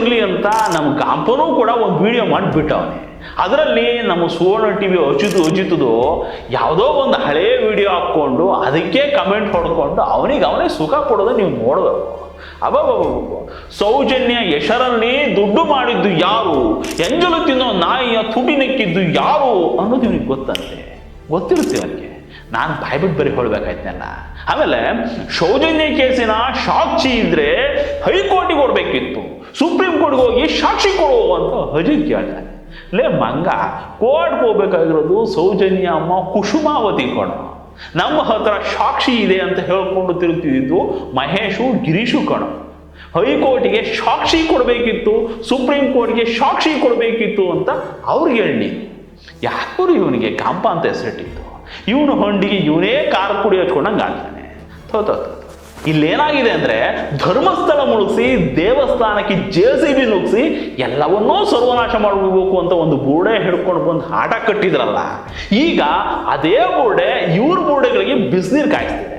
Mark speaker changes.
Speaker 1: ಇರಲಿ ಅಂತ ನಮ್ಮ ಗಾಂಪನೂ ಕೂಡ ಒಂದು ವಿಡಿಯೋ ಮಾಡಿಬಿಟ್ಟವನೆ. ಅದರಲ್ಲಿ ನಮ್ಮ ಸುವರ್ಣ ಟಿವಿ ಅಜಿತದು ಯಾವುದೋ ಒಂದು ಹಳೇ ವಿಡಿಯೋ ಹಾಕ್ಕೊಂಡು ಅದಕ್ಕೆ ಕಮೆಂಟ್ ಹೊಡ್ಕೊಂಡು ಅವನೇ ಸುಖ ಕೊಡೋದು ನೀವು ನೋಡಬೇಕು. ಅಬ್ಬಬ್ಬಬ್ಬ, ಸೌಜನ್ಯ ಹೆಸರಲ್ಲಿ ದುಡ್ಡು ಮಾಡಿದ್ದು ಯಾರು, ಎಂಜಲು ತಿನ್ನೋ ನಾಯಿಯ ತುಟಿ ನೆಕ್ಕಿದ್ದು ಯಾರು ಅನ್ನೋದು ಇವನಿಗೆ ಗೊತ್ತಿರುತ್ತೆ ಅವನಿಗೆ. ನಾನು ಬಾಯ್ಬಿಟ್ಟು ಬರೀ ಹೇಳ್ಬೇಕಾಯ್ತಲ್ಲ. ಆಮೇಲೆ ಸೌಜನ್ಯ ಕೇಸಿನ ಸಾಕ್ಷಿ ಇದ್ರೆ ಹೈಕೋರ್ಟಿಗೆ ಕೊಡ್ಬೇಕಿತ್ತು, ಸುಪ್ರೀಂ ಕೋರ್ಟ್ಗೆ ಹೋಗಿ ಸಾಕ್ಷಿ ಕೊಡು ಅಂತ ಅಜಿತ್ ಕೇಳ್ತಾನೆ. ಲೇ ಮಂಗ, ಕೋರ್ಟ್ಗೆ ಹೋಗ್ಬೇಕಾಗಿರೋದು ಸೌಜನ್ಯ ಅಮ್ಮ ಕುಸುಮಾವತಿ ಕಣ. ನಮ್ಮ ಹತ್ರ ಸಾಕ್ಷಿ ಇದೆ ಅಂತ ಹೇಳ್ಕೊಂಡು ತಿರುಗ್ತಿದ್ದು ಮಹೇಶು ಗಿರೀಶು ಕಣ. ಹೈಕೋರ್ಟಿಗೆ ಸಾಕ್ಷಿ ಕೊಡಬೇಕಿತ್ತು, ಸುಪ್ರೀಂ ಕೋರ್ಟ್ಗೆ ಸಾಕ್ಷಿ ಕೊಡಬೇಕಿತ್ತು ಅಂತ ಅವ್ರಿಗೆ ಹೇಳಿ. ಯಾಕೂರು ಇವನಿಗೆ ಕಾಂಪ ಅಂತ ಹೆಸರಿಟ್ಟಿತ್ತು. ಇವನು ಹೊಂಡಿಗೆ ಇವನೇ ಖಾರ ಪುಡಿ ಹಚ್ಕೊಂಡಂಗೆ ಆಗ್ತಾನೆ. ಇಲ್ಲೇನಾಗಿದೆ ಅಂದರೆ ಧರ್ಮಸ್ಥಳ ಮುಳುಗಿಸಿ ದೇವಸ್ಥಾನಕ್ಕೆ JCB ನುಗ್ಗಿಸಿ ಎಲ್ಲವನ್ನೂ ಸರ್ವನಾಶ ಮಾಡಬೇಕು ಅಂತ ಒಂದು ಬುರ್ಡೆ ಹಿಡ್ಕೊಂಡು ಬಂದು ಆಟ ಕಟ್ಟಿದ್ರಲ್ಲ, ಈಗ ಅದೇ ಬುರ್ಡೆ ಇವ್ರ ಬುರ್ಡೆಗಳಿಗೆ ಬಿಸಿನೀರು ಕಾಯಿಸ್ತಿದೆ.